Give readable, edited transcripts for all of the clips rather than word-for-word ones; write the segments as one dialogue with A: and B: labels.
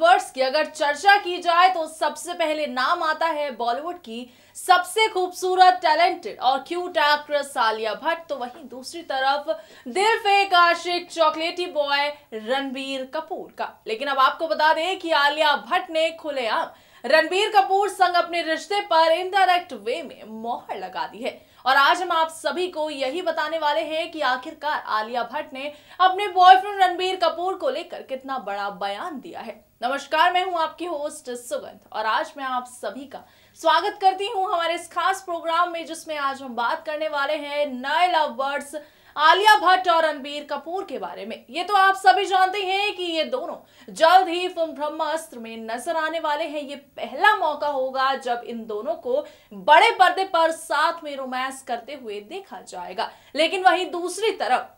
A: Lovers की अगर चर्चा की जाए तो सबसे पहले नाम आता है बॉलीवुड की सबसे खूबसूरत, टैलेंटेड और क्यूट एक्ट्रेस आलिया भट्ट। तो वहीं दूसरी तरफ दिल फेक आशिक चॉकलेटी बॉय रणबीर कपूर का। लेकिन अब आपको बता दें कि आलिया भट्ट ने खुलेआम रणबीर कपूर संग अपने रिश्ते पर इनडायरेक्ट वे में मोहर लगा दी है। और आज हम आप सभी को यही बताने वाले हैं कि आखिरकार आलिया भट्ट ने अपने बॉयफ्रेंड रणबीर कपूर को लेकर कितना बड़ा बयान दिया है। नमस्कार, मैं हूं आपकी होस्ट सुगंध और आज मैं आप सभी का स्वागत करती हूं हमारे इस खास प्रोग्राम में, जिसमें आज हम बात करने वाले हैं नए लव बर्ड्स आलिया भट्ट और रणबीर कपूर के बारे में। ये तो आप सभी जानते हैं कि ये दोनों जल्द ही फिल्म ब्रह्मास्त्र में नजर आने वाले हैं। ये पहला मौका होगा जब इन दोनों को बड़े पर्दे पर साथ में रोमांस करते हुए देखा जाएगा। लेकिन वहीं दूसरी तरफ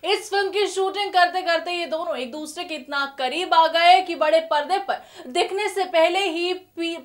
A: इस फिल्म की शूटिंग करते करते ये दोनों एक दूसरे के इतना करीब आ गए कि बड़े पर्दे पर दिखने से पहले ही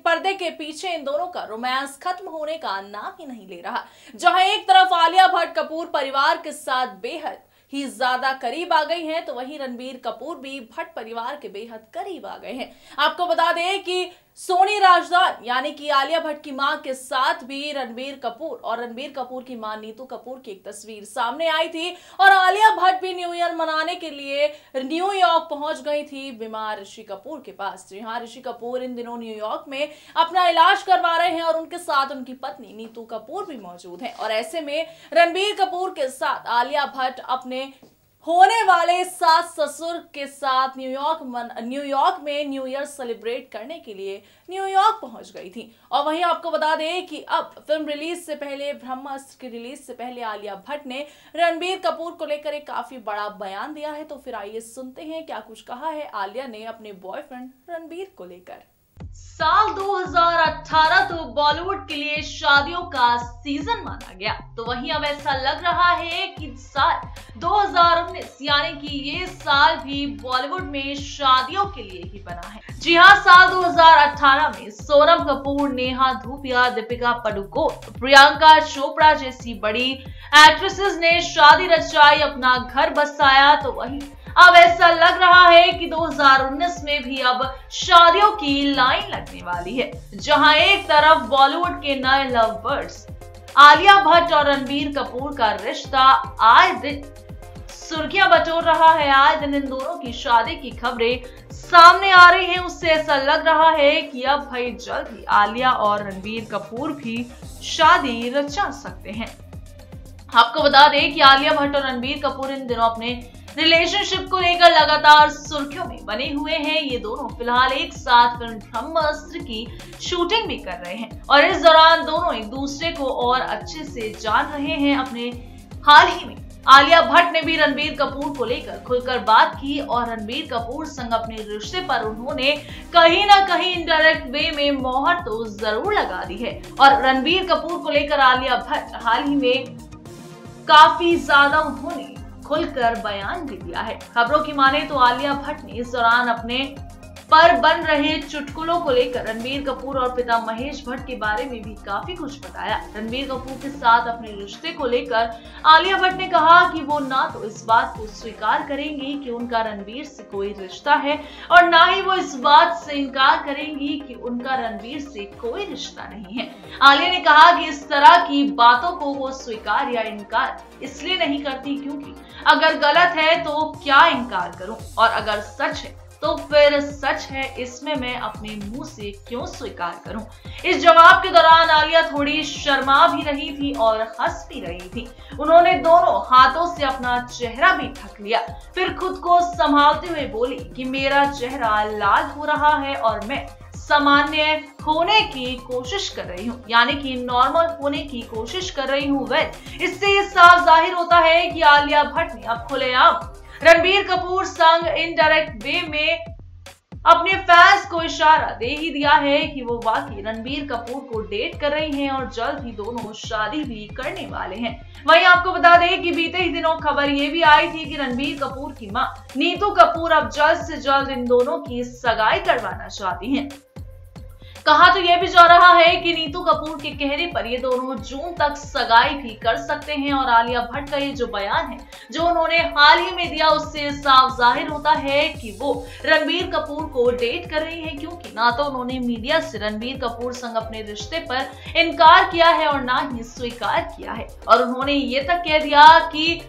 A: पर्दे के पीछे इन दोनों का रोमांस खत्म होने का नाम ही नहीं ले रहा। जहां एक तरफ आलिया भट्ट कपूर परिवार के साथ बेहद ही ज्यादा करीब आ गई हैं, तो वहीं रणबीर कपूर भी भट्ट परिवार के बेहद करीब आ गए हैं। आपको बता दें कि सोनी राजदान यानी कि आलिया भट्ट की मां के साथ भी रणबीर कपूर और रणबीर कपूर की मां नीतू कपूर की एक तस्वीर सामने आई थी और आलिया भट्ट भी न्यू ईयर मनाने के लिए न्यूयॉर्क पहुंच गई थी बीमार ऋषि कपूर के पास। जी हां, ऋषि कपूर इन दिनों न्यूयॉर्क में अपना इलाज करवा रहे हैं और उनके साथ उनकी पत्नी नीतू कपूर भी मौजूद है। और ऐसे में रणबीर कपूर के साथ आलिया भट्ट अपने होने वाले सास ससुर के साथ न्यूयॉर्क में न्यू ईयर सेलिब्रेट करने के लिए न्यूयॉर्क पहुंच गई थी। और वहीं आपको बता दें कि अब फिल्म रिलीज से पहले, ब्रह्मास्त्र की रिलीज से पहले आलिया भट्ट ने रणबीर कपूर को लेकर एक काफी बड़ा बयान दिया है। तो फिर आइए सुनते हैं क्या कुछ कहा है आलिया ने अपने बॉयफ्रेंड रणबीर को लेकर।
B: साल 2018 तो बॉलीवुड के लिए शादियों का सीजन माना गया, तो वहीं अब ऐसा लग रहा है कि साल 2019 यानी कि ये साल भी बॉलीवुड में शादियों के लिए ही बना है। जी हां, साल 2018 में सोनम कपूर, नेहा धूपिया, दीपिका पादुकोण, प्रियंका चोपड़ा जैसी बड़ी एक्ट्रेसेस ने शादी रचाई, अपना घर बसाया। तो वहीं अब ऐसा लग रहा है कि 2019 में भी अब शादियों की लाइन लगने वाली है, जहां एक तरफ बॉलीवुड के नए लव बर्ड्स आलिया भट्ट और रणबीर कपूर का रिश्ता आए दिन सुर्खियां बटोर रहा है। आए दिन इन दोनों की शादी की खबरें सामने आ रही हैं। उससे ऐसा लग रहा है कि अब भाई जल्द ही आलिया और रणबीर कपूर भी शादी रचा सकते हैं। आपको बता दें कि आलिया भट्ट और रणबीर कपूर इन दिनों अपने रिलेशनशिप को लेकर लगातार सुर्खियों में बने हुए हैं। ये दोनों फिलहाल एक साथ फिल्म ब्रह्मास्त्र की शूटिंग भी कर रहे हैं और इस दौरान दोनों एक दूसरे को और अच्छे से जान रहे हैं। अपने हाल ही में आलिया भट्ट ने भी रणबीर कपूर को लेकर खुलकर बात की और रणबीर कपूर संग अपने रिश्ते पर उन्होंने कहीं ना कहीं इनडायरेक्ट वे में मोहर तो जरूर लगा दी है। और रणबीर कपूर को लेकर आलिया भट्ट हाल ही में काफी ज्यादा उन्होंने खुलकर बयान भी दिया है। खबरों की माने तो आलिया भट्ट ने इस दौरान अपने पर बन रहे चुटकुलों को लेकर रणबीर कपूर और पिता महेश भट्ट के बारे में भी काफी कुछ बताया। रणबीर कपूर के साथ अपने रिश्ते को लेकर आलिया भट्ट ने कहा कि वो ना तो इस बात को स्वीकार करेंगी कि उनका रणबीर से कोई रिश्ता है और ना ही वो इस बात से इनकार करेंगी कि उनका रणबीर से कोई रिश्ता नहीं है। आलिया ने कहा कि इस तरह की बातों को वो स्वीकार या इनकार इसलिए नहीं करती क्योंकि अगर गलत है तो क्या इनकार करूं और अगर सच है तो फिर सच है, इसमें मैं अपने मुंह से क्यों स्वीकार करूं। इस जवाब के दौरान आलिया थोड़ी शर्मा भी रही थी और हंस भी रही थी। उन्होंने दोनों हाथों से अपना चेहरा भी ढक लिया, फिर खुद को संभालते हुए बोली कि मेरा चेहरा लाल हो रहा है और मैं सामान्य होने की कोशिश कर रही हूँ, यानी कि नॉर्मल होने की कोशिश कर रही हूँ। इससे ये साफ जाहिर होता है कि आलिया भट्ट ने अब खुलेआम रणबीर कपूर संग इनडायरेक्ट वे में अपने फैंस को इशारा दे ही दिया है कि वो वाकई रणबीर कपूर को डेट कर रही हैं और जल्द ही दोनों शादी भी करने वाले हैं। वहीं आपको बता दें कि बीते ही दिनों खबर ये भी आई थी कि रणबीर कपूर की मां नीतू कपूर अब जल्द से जल्द इन दोनों की सगाई करवाना चाहती हैं। कहा तो यह भी जा रहा है कि नीतू कपूर के कहने पर ये दोनों जून तक सगाई भी कर सकते हैं। और आलिया भट्ट का ये जो बयान है जो उन्होंने हाल ही में दिया, उससे साफ जाहिर होता है कि वो रणबीर कपूर को डेट कर रही हैं, क्योंकि ना तो उन्होंने मीडिया से रणबीर कपूर संग अपने रिश्ते पर इनकार किया है और ना ही स्वीकार किया है। और उन्होंने ये तक कह दिया कि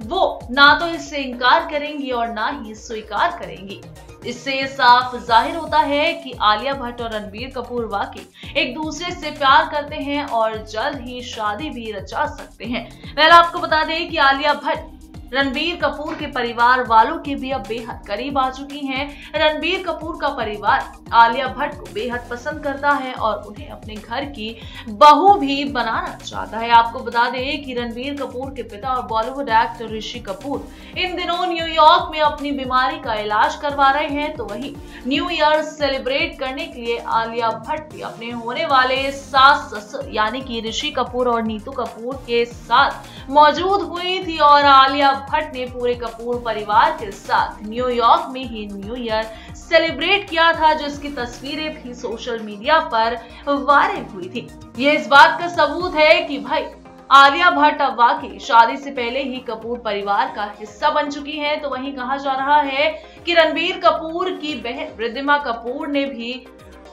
B: वो ना तो इससे इनकार करेंगी और ना ही स्वीकार करेंगी। इससे ये साफ जाहिर होता है कि आलिया भट्ट और रणबीर कपूर वाकई एक दूसरे से प्यार करते हैं और जल्द ही शादी भी रचा सकते हैं। वेल, आपको बता दें कि आलिया भट्ट रणबीर कपूर के परिवार वालों के भी अब बेहद करीब आ चुकी हैं। रणबीर कपूर का परिवार आलिया भट्ट को बेहद पसंद करता है और उन्हें अपने घर की बहू भी बनाना चाहता है। आपको बता दें कि रणबीर कपूर के पिता और बॉलीवुड एक्टर ऋषि कपूर इन दिनों न्यूयॉर्क में अपनी बीमारी का इलाज करवा रहे हैं। तो वहीं न्यू ईयर सेलिब्रेट करने के लिए आलिया भट्ट भी अपने होने वाले सास ससुर यानी कि ऋषि कपूर और नीतू कपूर के साथ मौजूद हुई थी। और आलिया भट्ट ने पूरे कपूर परिवार के साथ न्यूयॉर्क में ही न्यू ईयर सेलिब्रेट किया था, जिसकी तस्वीरें भी सोशल मीडिया पर वायरल हुई थी। ये इस बात का सबूत है कि भाई आलिया भट्ट अब वाकई शादी से पहले ही कपूर परिवार का हिस्सा बन चुकी हैं। तो वहीं कहा जा रहा है कि रणबीर कपूर की बहन रिद्धिमा कपूर ने भी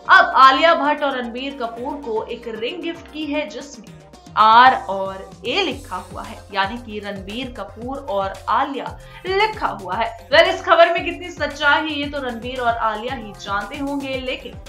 B: अब आलिया भट्ट और रणबीर कपूर को एक रिंग गिफ्ट की है, जिसमें R और A लिखा हुआ है, यानी कि रणबीर कपूर और आलिया लिखा हुआ है। वेल, इस खबर में कितनी सच्चाई है ये तो रणबीर और आलिया ही जानते होंगे, लेकिन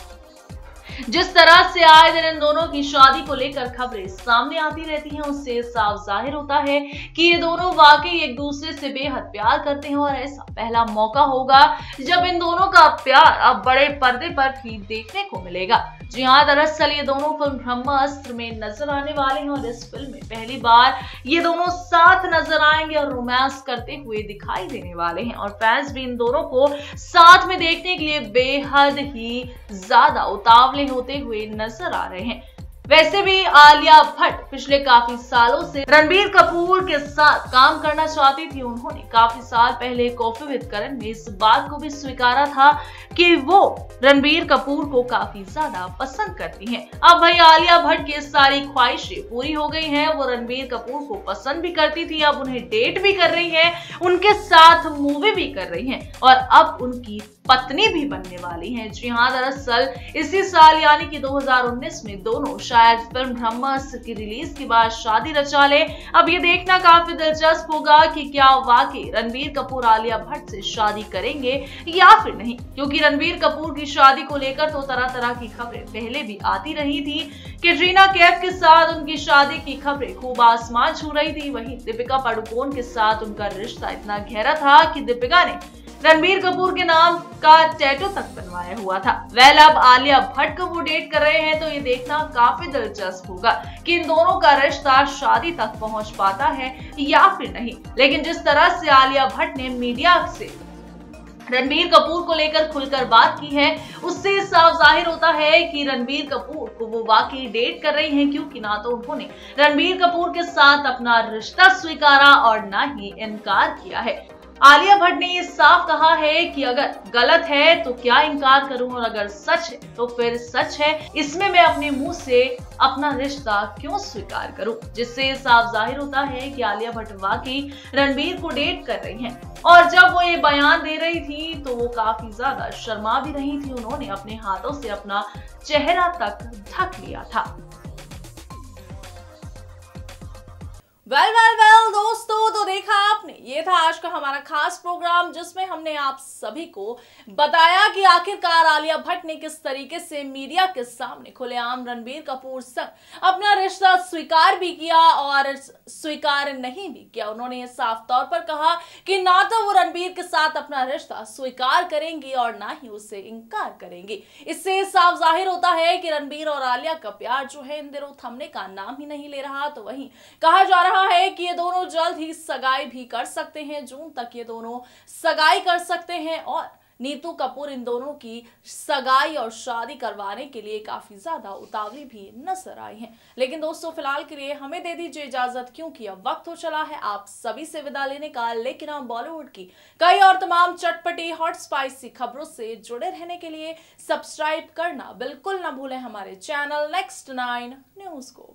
B: जिस तरह से आए दिन इन दोनों की शादी को लेकर खबरें सामने आती रहती हैं, उससे साफ जाहिर होता है कि ये दोनों वाकई एक दूसरे से बेहद प्यार करते हैं। और ऐसा पहला मौका होगा जब इन दोनों का प्यार अब बड़े पर्दे पर भी देखने को मिलेगा। जी हाँ, दरअसल ये दोनों फिल्म ब्रह्मास्त्र में नजर आने वाले हैं और इस फिल्म में पहली बार ये दोनों साथ नजर आएंगे और रोमांस करते हुए दिखाई देने वाले हैं। और फैंस भी इन दोनों को साथ में देखने के लिए बेहद ही ज्यादा उतावले होते हुए नजर आ रहे हैं। वैसे भी आलिया भट्ट पिछले काफी सालों से रणबीर कपूर के साथ काम करना चाहती थी। उन्होंने काफी साल पहले कॉफी विद करण में इस बात को भी स्वीकारा था कि वो रणबीर कपूर को काफी ज्यादा पसंद करती हैं। अब भाई आलिया भट्ट की सारी ख्वाहिशें पूरी हो गई हैं। वो रणबीर कपूर को पसंद भी करती थी, अब उन्हें डेट भी कर रही है, उनके साथ मूवी भी कर रही है और अब उनकी पत्नी भी बनने वाली हैं। जी हाँ, दरअसल इसी साल यानी कि 2019 में दोनों शायद फिल्म ब्रह्मास्त्र की रिलीज के बाद शादी रचा ले। अब ये देखना काफी दिलचस्प होगा कि क्या वाकई रणबीर कपूर आलिया भट्ट से शादी करेंगे या फिर नहीं, क्योंकि रणबीर कपूर की शादी को लेकर तो तरह तरह की खबरें पहले भी आती रही थी। कैटरीना कैफ के साथ उनकी शादी की खबरें खूब आसमान छू रही थी। वहीं दीपिका पादुकोण के साथ उनका रिश्ता इतना गहरा था कि दीपिका ने रणबीर कपूर के नाम का टैटू तक बनवाया हुआ था। वेल, अब आलिया भट्ट को वो डेट कर रहे हैं तो ये देखना काफी दिलचस्प होगा कि इन दोनों का रिश्ता शादी तक पहुंच पाता है या फिर नहीं। लेकिन जिस तरह से आलिया भट्ट ने मीडिया से रणबीर कपूर को लेकर खुलकर बात की है, उससे साफ जाहिर होता है कि रणबीर कपूर को वो वाकई डेट कर रही हैं, क्योंकि ना तो उन्होंने रणबीर कपूर के साथ अपना रिश्ता स्वीकारा और ना ही इनकार किया है। आलिया भट्ट ने ये साफ कहा है कि अगर गलत है तो क्या इनकार करूं और अगर सच है तो फिर सच है, इसमें मैं अपने मुंह से अपना रिश्ता क्यों स्वीकार करूं। जिससे साफ जाहिर होता है कि आलिया भट्ट वाकई रणबीर को डेट कर रही हैं। और जब वो ये बयान दे रही थी तो वो काफी ज्यादा शर्मा भी रही थी। उन्होंने अपने हाथों से अपना चेहरा तक ढक लिया था।
A: वेल दोस्तों, तो देखा आपने, ये था आज का हमारा खास प्रोग्राम जिसमें हमने आप सभी को बताया कि आखिरकार आलिया भट्ट ने किस तरीके से मीडिया के सामने खुलेआम रणबीर कपूर संग अपना रिश्ता स्वीकार भी किया और स्वीकार नहीं भी किया। उन्होंने ये साफ तौर पर कहा कि ना तो वो रणबीर के साथ अपना रिश्ता स्वीकार करेंगी और ना ही उससे इनकार करेंगी। इससे साफ जाहिर होता है कि रणबीर और आलिया का प्यार जो है इन दिनों थमने का नाम ही नहीं ले रहा। तो वहीं कहा जा रहा है कि ये दोनों जल्द ही सगाई भी कर सकते हैं। जून तक ये दोनों सगाई कर सकते हैं और नीतू कपूर इन दोनों की सगाई और शादी करवाने के लिए काफी ज्यादा उतावली भी नजर आई हैं। लेकिन दोस्तों फिलहाल के लिए हमें दे दीजिए इजाजत, क्योंकि अब वक्त हो चला है आप सभी से विदा लेने का। लेकिन हम बॉलीवुड की कई और तमाम चटपटी हॉट स्पाइसी खबरों से जुड़े रहने के लिए सब्सक्राइब करना बिल्कुल ना भूलें हमारे चैनल नेक्स्ट 9 न्यूज को।